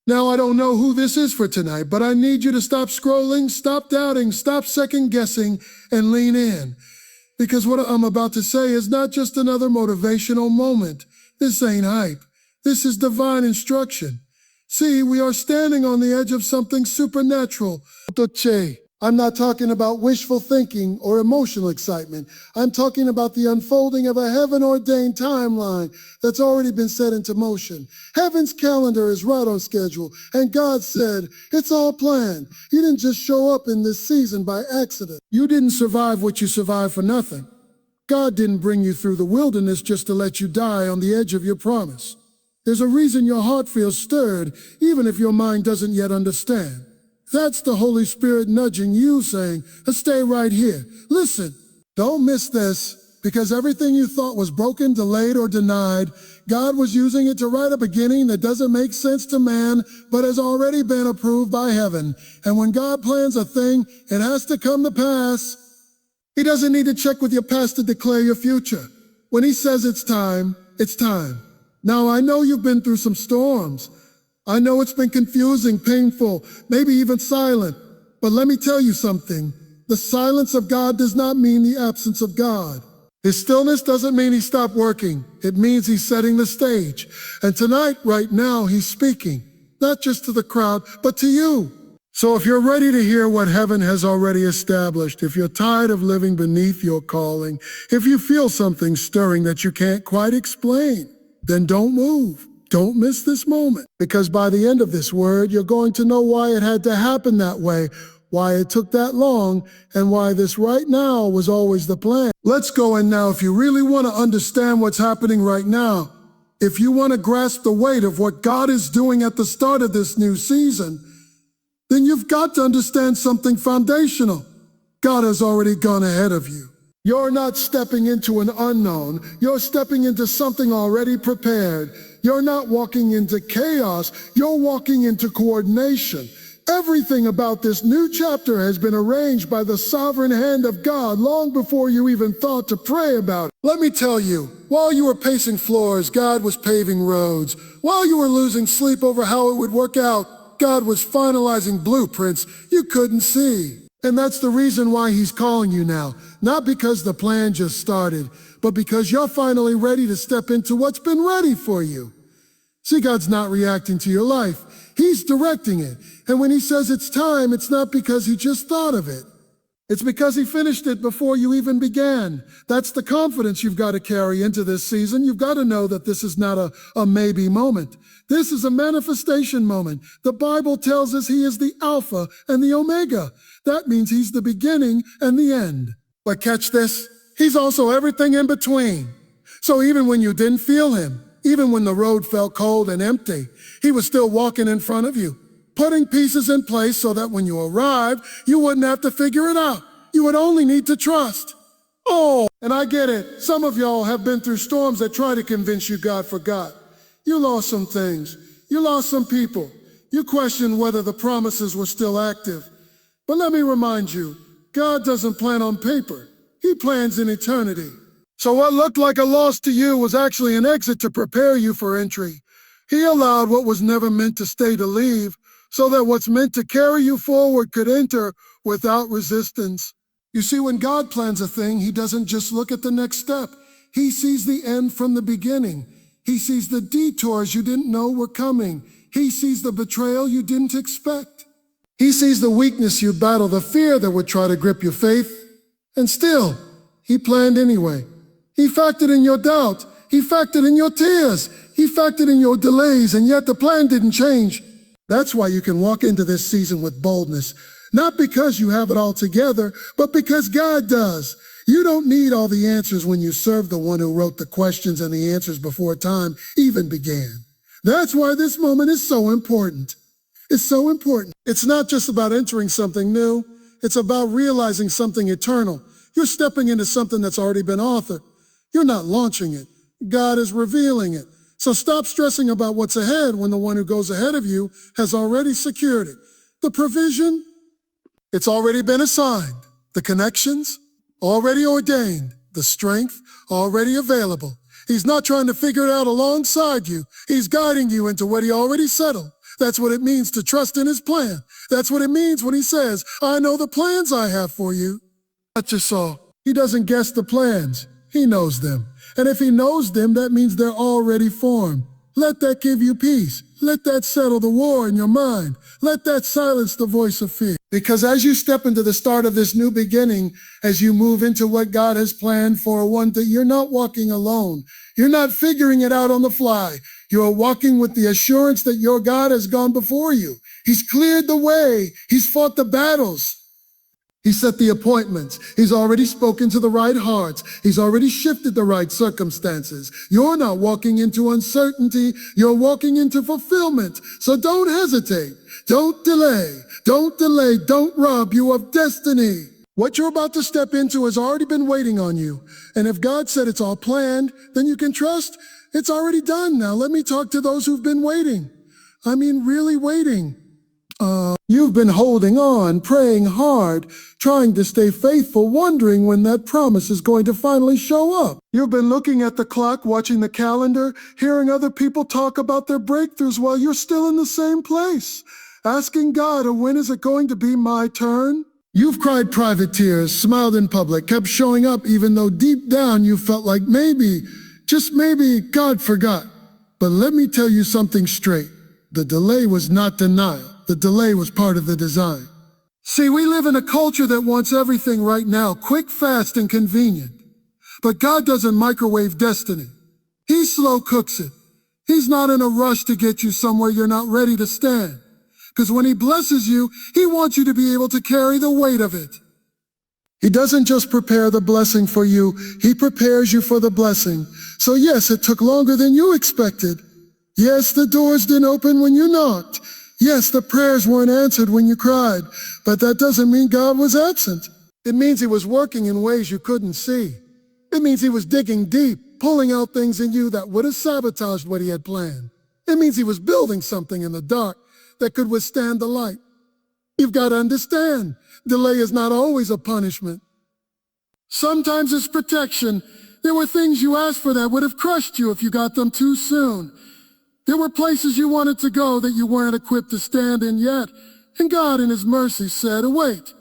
Now, I don't know who this is for tonight, but I need you to stop scrolling, stop doubting, stop second guessing, and lean in. Because what I'm about to say is not just another motivational moment. This ain't hype. This is divine instruction. See, we are standing on the edge of something supernatural. I'm not talking about wishful thinking or emotional excitement. I'm talking about the unfolding of a heaven-ordained timeline that's already been set into motion. Heaven's calendar is right on schedule, and God said, it's all planned. You didn't just show up in this season by accident. You didn't survive what you survived for nothing. God didn't bring you through the wilderness just to let you die on the edge of your promise. There's a reason your heart feels stirred, even if your mind doesn't yet understand. That's the Holy Spirit nudging you, saying, stay right here. Listen, don't miss this, because everything you thought was broken, delayed, or denied, God was using it to write a beginning that doesn't make sense to man, but has already been approved by heaven. And when God plans a thing, it has to come to pass. He doesn't need to check with your past to declare your future. When he says it's time, it's time. Now, I know you've been through some storms. I know it's been confusing, painful, maybe even silent. But let me tell you something. The silence of God does not mean the absence of God. His stillness doesn't mean he stopped working. It means he's setting the stage. And tonight, right now, he's speaking, not just to the crowd, but to you. So if you're ready to hear what heaven has already established, if you're tired of living beneath your calling, if you feel something stirring that you can't quite explain, then don't move. Don't miss this moment, because by the end of this word, you're going to know why it had to happen that way, why it took that long, and why this right now was always the plan. Let's go in now if you really want to understand what's happening right now. If you want to grasp the weight of what God is doing at the start of this new season, then you've got to understand something foundational. God has already gone ahead of you. You're not stepping into an unknown. You're stepping into something already prepared. You're not walking into chaos. You're walking into coordination. Everything about this new chapter has been arranged by the sovereign hand of God long before you even thought to pray about it. Let me tell you, while you were pacing floors, God was paving roads. While you were losing sleep over how it would work out, God was finalizing blueprints you couldn't see. And that's the reason why he's calling you now. Not because the plan just started, but because you're finally ready to step into what's been ready for you. See, God's not reacting to your life. He's directing it. And when he says it's time, it's not because he just thought of it. It's because he finished it before you even began. That's the confidence you've got to carry into this season. You've got to know that this is not a maybe moment. This is a manifestation moment. The Bible tells us he is the Alpha and the Omega. That means he's the beginning and the end. But catch this, he's also everything in between. So even when you didn't feel him, even when the road felt cold and empty, he was still walking in front of you, putting pieces in place so that when you arrived, you wouldn't have to figure it out. You would only need to trust. Oh, and I get it. Some of y'all have been through storms that try to convince you God forgot. You lost some things. You lost some people. You questioned whether the promises were still active. But let me remind you, God doesn't plan on paper. He plans in eternity. So what looked like a loss to you was actually an exit to prepare you for entry. He allowed what was never meant to stay to leave, so that what's meant to carry you forward could enter without resistance. You see, when God plans a thing, he doesn't just look at the next step. He sees the end from the beginning. He sees the detours you didn't know were coming. He sees the betrayal you didn't expect. He sees the weakness you battle, the fear that would try to grip your faith. And still, he planned anyway. He factored in your doubt. He factored in your tears. He factored in your delays, and yet the plan didn't change. That's why you can walk into this season with boldness. Not because you have it all together, but because God does. You don't need all the answers when you serve the one who wrote the questions and the answers before time even began. That's why this moment is so important. It's so important. It's not just about entering something new. It's about realizing something eternal. You're stepping into something that's already been authored. You're not launching it. God is revealing it. So stop stressing about what's ahead when the one who goes ahead of you has already secured it. The provision, it's already been assigned. The connections, already ordained. The strength, already available. He's not trying to figure it out alongside you. He's guiding you into what he already settled. That's what it means to trust in his plan. That's what it means when he says, I know the plans I have for you. Not just so. He doesn't guess the plans. He knows them. And if he knows them, that means they're already formed. Let that give you peace. Let that settle the war in your mind. Let that silence the voice of fear. Because as you step into the start of this new beginning, as you move into what God has planned for one thing, you're not walking alone. You're not figuring it out on the fly. You are walking with the assurance that your God has gone before you. He's cleared the way. He's fought the battles. He set the appointments. He's already spoken to the right hearts. He's already shifted the right circumstances. You're not walking into uncertainty. You're walking into fulfillment. So don't hesitate. Don't delay. Don't delay. Don't rob you of destiny. What you're about to step into has already been waiting on you. And if God said it's all planned, then you can trust it's already done. Now let me talk to those who've been waiting. I mean, really waiting. You've been holding on, praying hard, trying to stay faithful, wondering when that promise is going to finally show up. You've been looking at the clock, watching the calendar, hearing other people talk about their breakthroughs while you're still in the same place, asking God, when is it going to be my turn? You've cried private tears, smiled in public, kept showing up even though deep down you felt like maybe, just maybe, God forgot. But let me tell you something straight. The delay was not denial. The delay was part of the design. See, we live in a culture that wants everything right now, quick, fast, and convenient. But God doesn't microwave destiny. He slow cooks it. He's not in a rush to get you somewhere you're not ready to stand. Because when he blesses you, he wants you to be able to carry the weight of it. He doesn't just prepare the blessing for you, he prepares you for the blessing. So yes, it took longer than you expected. Yes, the doors didn't open when you knocked. Yes, the prayers weren't answered when you cried, but that doesn't mean God was absent. It means he was working in ways you couldn't see. It means he was digging deep, pulling out things in you that would have sabotaged what he had planned. It means he was building something in the dark that could withstand the light. You've got to understand, delay is not always a punishment. Sometimes it's protection. There were things you asked for that would have crushed you if you got them too soon. There were places you wanted to go that you weren't equipped to stand in yet, and God in his mercy said, wait.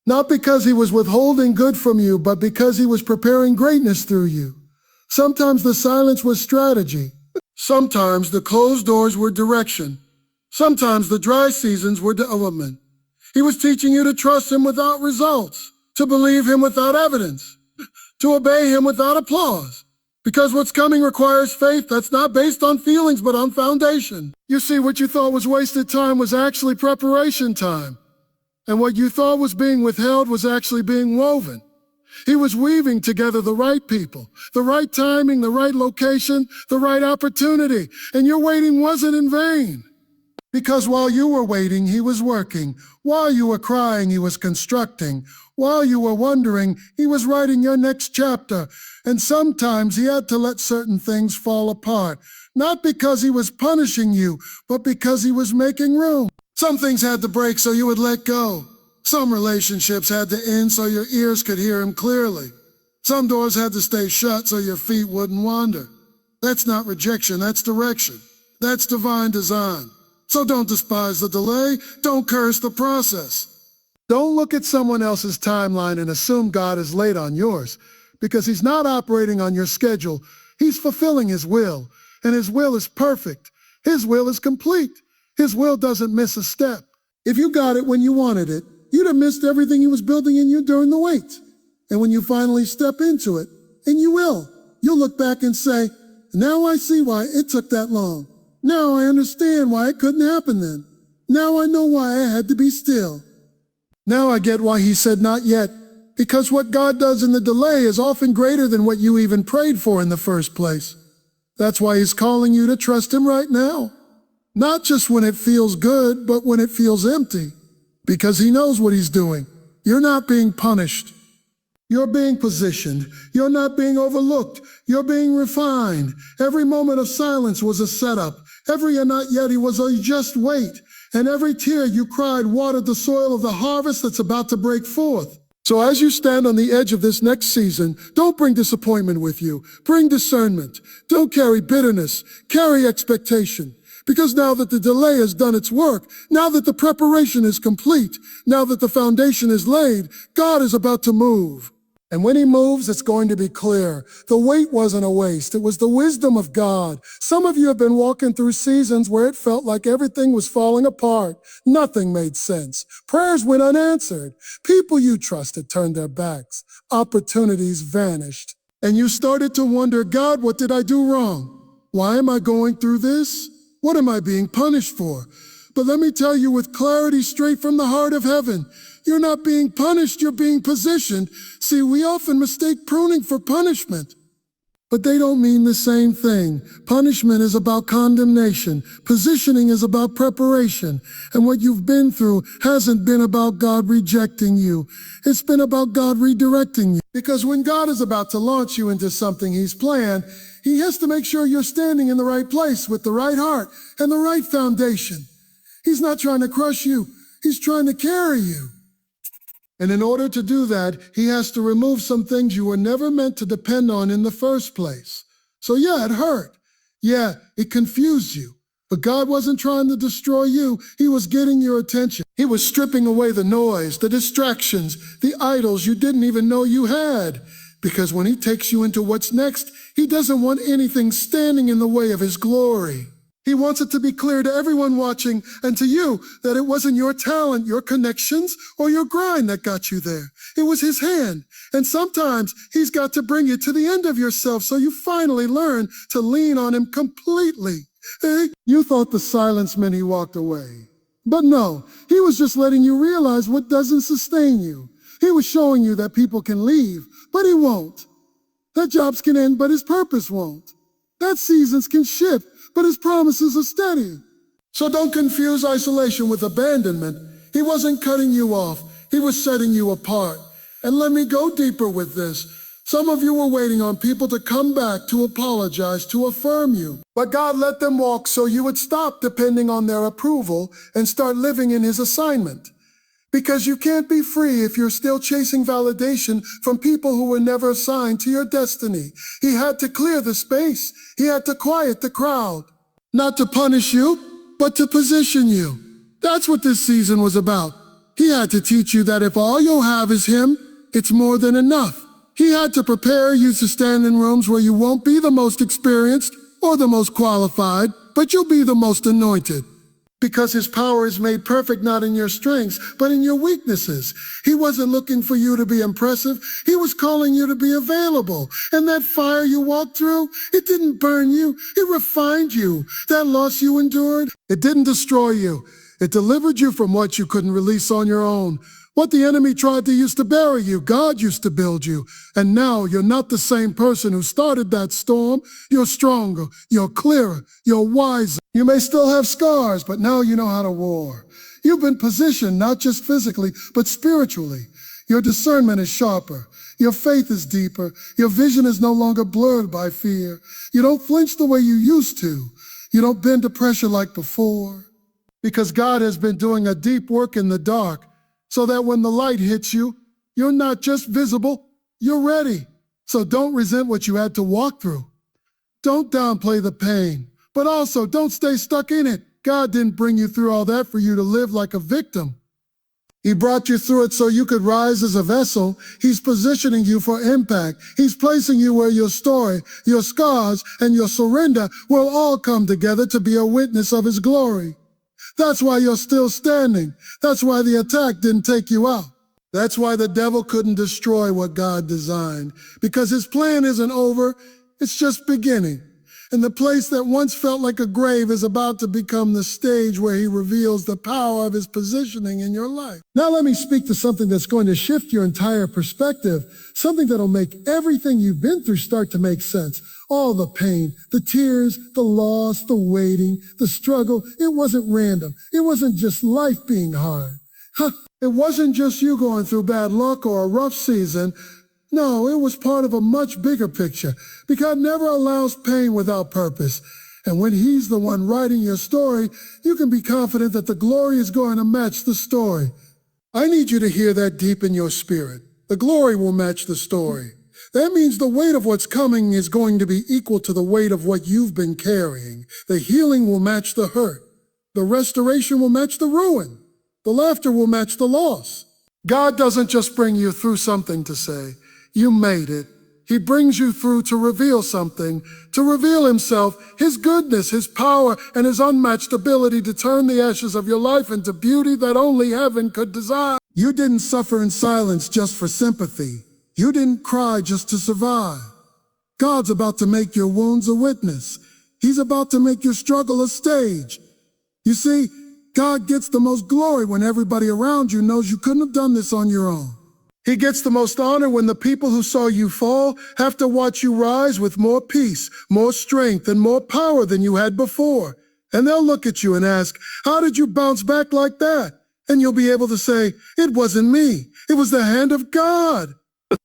Not because he was withholding good from you, but because he was preparing greatness through you. Sometimes the silence was strategy. Sometimes the closed doors were direction. Sometimes the dry seasons were development. He was teaching you to trust him without results, to believe him without evidence, to obey him without applause. Because what's coming requires faith that's not based on feelings but on foundation. You see, what you thought was wasted time was actually preparation time. And what you thought was being withheld was actually being woven. He was weaving together the right people, the right timing, the right location, the right opportunity. And your waiting wasn't in vain. Because while you were waiting, he was working. While you were crying, he was constructing. While you were wondering, he was writing your next chapter. And sometimes he had to let certain things fall apart. Not because he was punishing you, but because he was making room. Some things had to break so you would let go. Some relationships had to end so your ears could hear him clearly. Some doors had to stay shut so your feet wouldn't wander. That's not rejection, that's direction. That's divine design. So don't despise the delay, don't curse the process. Don't look at someone else's timeline and assume God is late on yours, because he's not operating on your schedule. He's fulfilling his will, and his will is perfect. His will is complete. His will doesn't miss a step. If you got it when you wanted it, you'd have missed everything he was building in you during the wait. And when you finally step into it, and you will, you'll look back and say, now I see why it took that long. Now I understand why it couldn't happen then. Now I know why I had to be still. Now I get why he said not yet, because what God does in the delay is often greater than what you even prayed for in the first place. That's why he's calling you to trust him right now. Not just when it feels good, but when it feels empty. Because he knows what he's doing. You're not being punished. You're being positioned. You're not being overlooked. You're being refined. Every moment of silence was a setup. Every not yet was a just wait. And every tear you cried watered the soil of the harvest that's about to break forth. So as you stand on the edge of this next season, don't bring disappointment with you. Bring discernment. Don't carry bitterness. Carry expectation. Because now that the delay has done its work, now that the preparation is complete, now that the foundation is laid, God is about to move. And when he moves, it's going to be clear. The wait wasn't a waste. It was the wisdom of God. Some of you have been walking through seasons where it felt like everything was falling apart. Nothing made sense. Prayers went unanswered. People you trusted turned their backs. Opportunities vanished. And you started to wonder, God, what did I do wrong? Why am I going through this? What am I being punished for? But let me tell you with clarity straight from the heart of heaven, you're not being punished, you're being positioned. See, we often mistake pruning for punishment, but they don't mean the same thing. Punishment is about condemnation. Positioning is about preparation. And what you've been through hasn't been about God rejecting you. It's been about God redirecting you. Because when God is about to launch you into something he's planned, he has to make sure you're standing in the right place with the right heart and the right foundation. He's not trying to crush you. He's trying to carry you. And in order to do that, he has to remove some things you were never meant to depend on in the first place. So yeah, it hurt. Yeah, it confused you. But God wasn't trying to destroy you. He was getting your attention. He was stripping away the noise, the distractions, the idols you didn't even know you had. Because when he takes you into what's next, he doesn't want anything standing in the way of his glory. He wants it to be clear to everyone watching and to you that it wasn't your talent, your connections, or your grind that got you there. It was his hand. And sometimes he's got to bring you to the end of yourself so you finally learn to lean on him completely. You thought the silence meant he walked away. But no, he was just letting you realize what doesn't sustain you. He was showing you that people can leave, but he won't. That jobs can end, but his purpose won't. That seasons can shift, but his promises are steady. So don't confuse isolation with abandonment. He wasn't cutting you off. He was setting you apart. And let me go deeper with this. Some of you were waiting on people to come back, to apologize, to affirm you. But God let them walk so you would stop depending on their approval and start living in his assignment. Because you can't be free if you're still chasing validation from people who were never assigned to your destiny. He had to clear the space. He had to quiet the crowd. Not to punish you, but to position you. That's what this season was about. He had to teach you that if all you'll have is him, it's more than enough. He had to prepare you to stand in rooms where you won't be the most experienced or the most qualified, but you'll be the most anointed. Because his power is made perfect not in your strengths, but in your weaknesses. He wasn't looking for you to be impressive. He was calling you to be available. And that fire you walked through, it didn't burn you. It refined you. That loss you endured, it didn't destroy you. It delivered you from what you couldn't release on your own. What the enemy tried to use to bury you, God used to build you. And now you're not the same person who started that storm. You're stronger, you're clearer, you're wiser. You may still have scars, but now you know how to war. You've been positioned not just physically, but spiritually. Your discernment is sharper. Your faith is deeper. Your vision is no longer blurred by fear. You don't flinch the way you used to. You don't bend to pressure like before. Because God has been doing a deep work in the dark, so that when the light hits you, you're not just visible, you're ready. So don't resent what you had to walk through. Don't downplay the pain, but also don't stay stuck in it. God didn't bring you through all that for you to live like a victim. He brought you through it so you could rise as a vessel. He's positioning you for impact. He's placing you where your story, your scars, and your surrender will all come together to be a witness of his glory. That's why you're still standing. That's why the attack didn't take you out. That's why the devil couldn't destroy what God designed. Because his plan isn't over, it's just beginning. And the place that once felt like a grave is about to become the stage where he reveals the power of his positioning in your life. Now let me speak to something that's going to shift your entire perspective, something that'll make everything you've been through start to make sense. All the pain, the tears, the loss, the waiting, the struggle, it wasn't random. It wasn't just life being hard. It wasn't just you going through bad luck or a rough season. No, it was part of a much bigger picture. Because God never allows pain without purpose. And when he's the one writing your story, you can be confident that the glory is going to match the story. I need you to hear that deep in your spirit. The glory will match the story. That means the weight of what's coming is going to be equal to the weight of what you've been carrying. The healing will match the hurt. The restoration will match the ruin. The laughter will match the loss. God doesn't just bring you through something to say, you made it. He brings you through to reveal something, to reveal himself, his goodness, his power, and his unmatched ability to turn the ashes of your life into beauty that only heaven could desire. You didn't suffer in silence just for sympathy. You didn't cry just to survive. God's about to make your wounds a witness. He's about to make your struggle a stage. You see, God gets the most glory when everybody around you knows you couldn't have done this on your own. He gets the most honor when the people who saw you fall have to watch you rise with more peace, more strength, and more power than you had before. And they'll look at you and ask, how did you bounce back like that? And you'll be able to say, it wasn't me. It was the hand of God.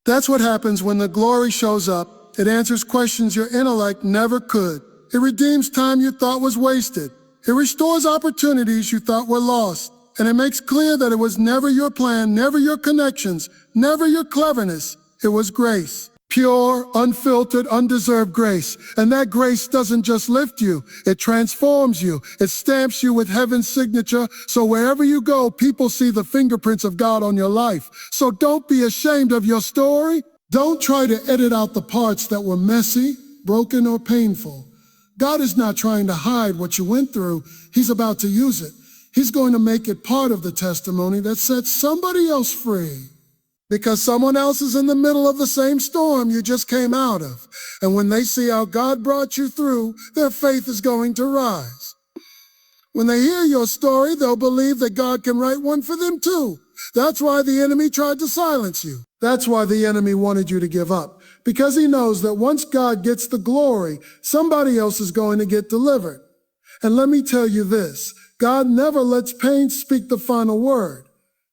That's what happens when the glory shows up. It answers questions your intellect never could. It redeems time you thought was wasted. It restores opportunities you thought were lost. And it makes clear that it was never your plan, never your connections, never your cleverness. It was grace. Pure, unfiltered, undeserved grace. And that grace doesn't just lift you, it transforms you. It stamps you with heaven's signature, so wherever you go, people see the fingerprints of God on your life. So don't be ashamed of your story. Don't try to edit out the parts that were messy, broken, or painful. God is not trying to hide what you went through. He's about to use it. He's going to make it part of the testimony that sets somebody else free. Because someone else is in the middle of the same storm you just came out of. And when they see how God brought you through, their faith is going to rise. When they hear your story, they'll believe that God can write one for them too. That's why the enemy tried to silence you. That's why the enemy wanted you to give up. Because he knows that once God gets the glory, somebody else is going to get delivered. And let me tell you this, God never lets pain speak the final word.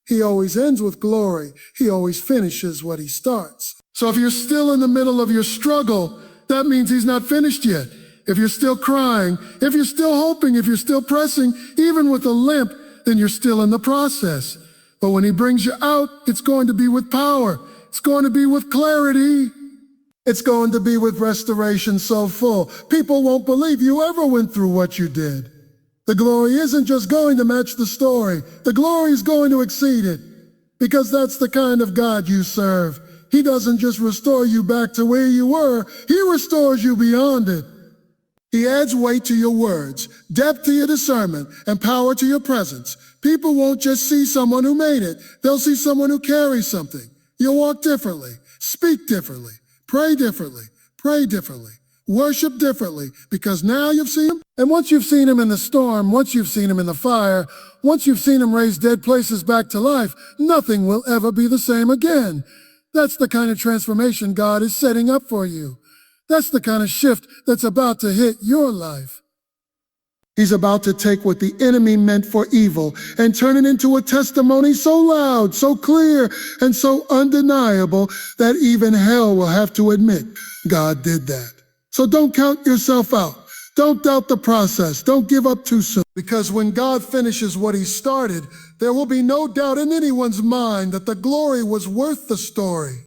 He always ends with glory. He always finishes what he starts. So if you're still in the middle of your struggle, that means he's not finished yet. If you're still crying, if you're still hoping, if you're still pressing, even with a limp, then you're still in the process. But when he brings you out, it's going to be with power. It's going to be with clarity. It's going to be with restoration so full. People won't believe you ever went through what you did. The glory isn't just going to match the story. The glory is going to exceed it. Because that's the kind of God you serve. He doesn't just restore you back to where you were. He restores you beyond it. He adds weight to your words, depth to your discernment, and power to your presence. People won't just see someone who made it. They'll see someone who carries something. You'll walk differently, speak differently, pray differently, worship differently, because now you've seen him. And once you've seen him in the storm, once you've seen him in the fire, once you've seen him raise dead places back to life, nothing will ever be the same again. That's the kind of transformation God is setting up for you. That's the kind of shift that's about to hit your life. He's about to take what the enemy meant for evil and turn it into a testimony so loud, so clear, and so undeniable that even hell will have to admit God did that. So don't count yourself out. Don't doubt the process. Don't give up too soon. Because when God finishes what he started, there will be no doubt in anyone's mind that the glory was worth the story.